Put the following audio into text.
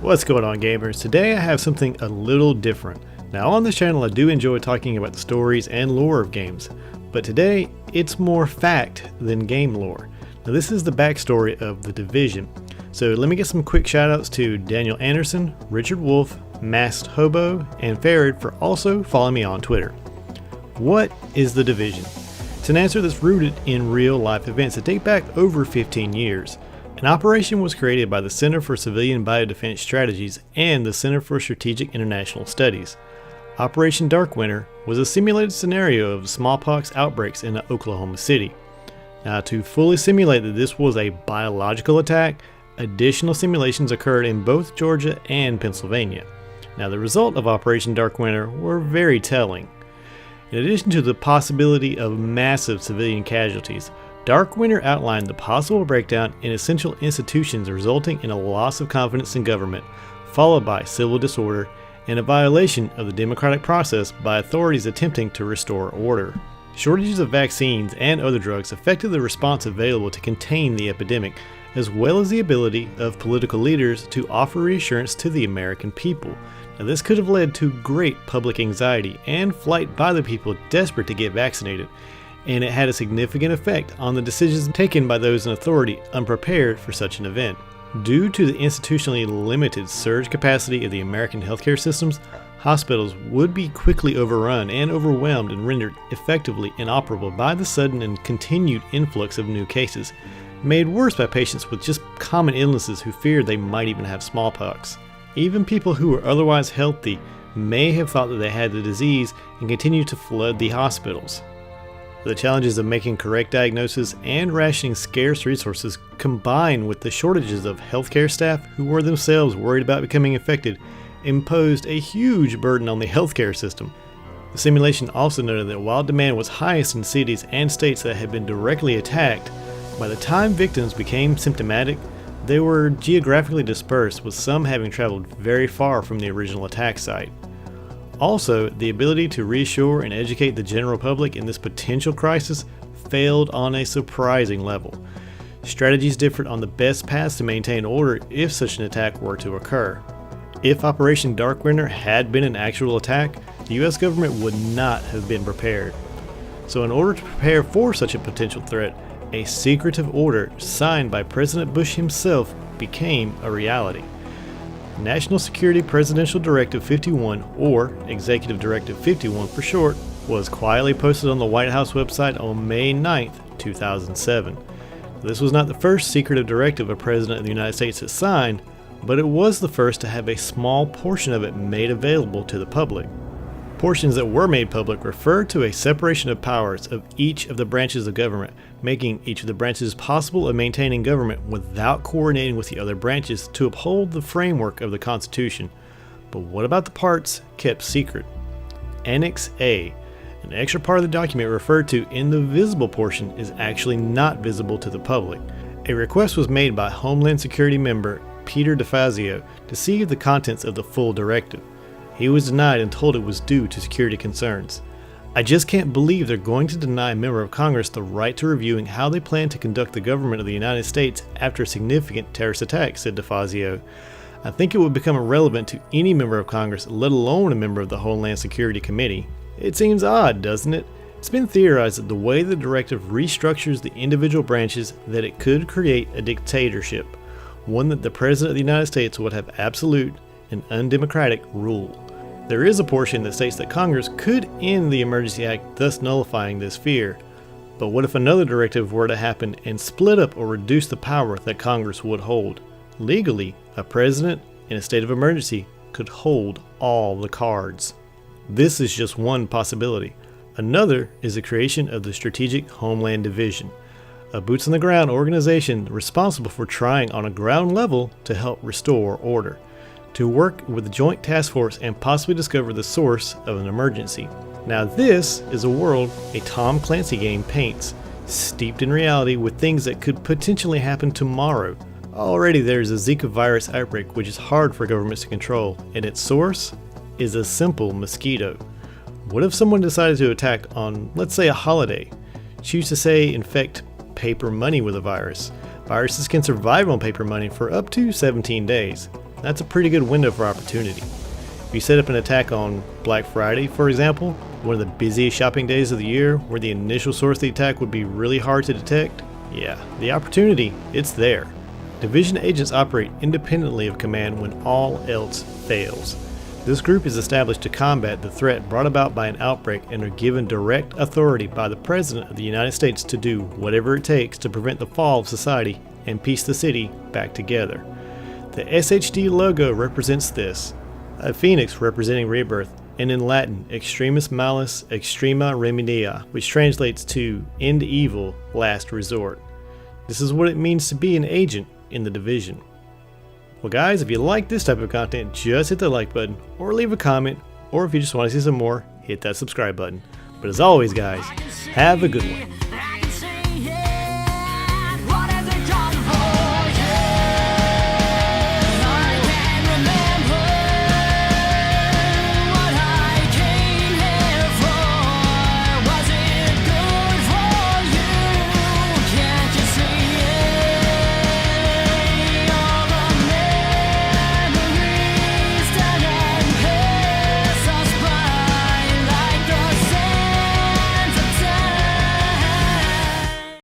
What's going on, gamers? Today I have something a little different. Now on this channel I do enjoy talking about the stories and lore of games, but today it's more fact than game lore. Now this is the backstory of The Division. So let me get some quick shoutouts to Daniel Anderson, Richard Wolf, Masked Hobo, and Farad for also following me on Twitter. What is The Division? It's an answer that's rooted in real life events that date back over 15 years. An operation was created by the Center for Civilian Biodefense Strategies and the Center for Strategic International Studies. Operation Dark Winter was a simulated scenario of smallpox outbreaks in Oklahoma City. Now, to fully simulate that this was a biological attack, additional simulations occurred in both Georgia and Pennsylvania. Now, the result of Operation Dark Winter were very telling. In addition to the possibility of massive civilian casualties, Dark Winter outlined the possible breakdown in essential institutions resulting in a loss of confidence in government, followed by civil disorder and a violation of the democratic process by authorities attempting to restore order. Shortages of vaccines and other drugs affected the response available to contain the epidemic, as well as the ability of political leaders to offer reassurance to the American people. Now, this could have led to great public anxiety and flight by the people desperate to get vaccinated, and it had a significant effect on the decisions taken by those in authority unprepared for such an event. Due to the institutionally limited surge capacity of the American healthcare systems, hospitals would be quickly overrun and overwhelmed and rendered effectively inoperable by the sudden and continued influx of new cases, made worse by patients with just common illnesses who feared they might even have smallpox. Even people who were otherwise healthy may have thought that they had the disease and continued to flood the hospitals. The challenges of making correct diagnosis and rationing scarce resources, combined with the shortages of healthcare staff who were themselves worried about becoming infected, imposed a huge burden on the healthcare system. The simulation also noted that while demand was highest in cities and states that had been directly attacked, by the time victims became symptomatic, they were geographically dispersed, with some having traveled very far from the original attack site. Also, the ability to reassure and educate the general public in this potential crisis failed on a surprising level. Strategies differed on the best paths to maintain order if such an attack were to occur. If Operation Dark Winter had been an actual attack, the US government would not have been prepared. So in order to prepare for such a potential threat, a secretive order signed by President Bush himself became a reality. National Security Presidential Directive 51, or Executive Directive 51 for short, was quietly posted on the White House website on May 9, 2007. This was not the first secretive directive a President of the United States had signed, but it was the first to have a small portion of it made available to the public. Portions that were made public refer to a separation of powers of each of the branches of government, making each of the branches possible of maintaining government without coordinating with the other branches to uphold the framework of the Constitution. But what about the parts kept secret? Annex A, an extra part of the document referred to in the visible portion, is actually not visible to the public. A request was made by Homeland Security member Peter DeFazio to see the contents of the full directive. He was denied and told it was due to security concerns. I just can't believe they're going to deny a member of Congress the right to reviewing how they plan to conduct the government of the United States after a significant terrorist attack, said DeFazio. I think it would become irrelevant to any member of Congress, let alone a member of the Homeland Security Committee. It seems odd, doesn't it? It's been theorized that the way the directive restructures the individual branches, that it could create a dictatorship, one that the President of the United States would have absolute and undemocratic rule. There is a portion that states that Congress could end the Emergency Act, thus nullifying this fear. But what if another directive were to happen and split up or reduce the power that Congress would hold? Legally, a president in a state of emergency could hold all the cards. This is just one possibility. Another is the creation of the Strategic Homeland Division, a boots-on-the-ground organization responsible for trying on a ground level to help restore order, to work with the Joint Task Force and possibly discover the source of an emergency. Now this is a world a Tom Clancy game paints, steeped in reality with things that could potentially happen tomorrow. Already there's a Zika virus outbreak which is hard for governments to control, and its source is a simple mosquito. What if someone decided to attack on, let's say, a holiday? Choose to say infect paper money with a virus. Viruses can survive on paper money for up to 17 days. That's a pretty good window for opportunity. If you set up an attack on Black Friday, for example, one of the busiest shopping days of the year, where the initial source of the attack would be really hard to detect, yeah, the opportunity, it's there. Division agents operate independently of command when all else fails. This group is established to combat the threat brought about by an outbreak and are given direct authority by the President of the United States to do whatever it takes to prevent the fall of society and piece the city back together. The SHD logo represents this, a phoenix representing rebirth, and in Latin, extremis malis extrema remedia, which translates to end evil, last resort. This is what it means to be an agent in the Division. Well guys, if you like this type of content, just hit the like button, or leave a comment, or if you just want to see some more, hit that subscribe button. But as always guys, have a good one.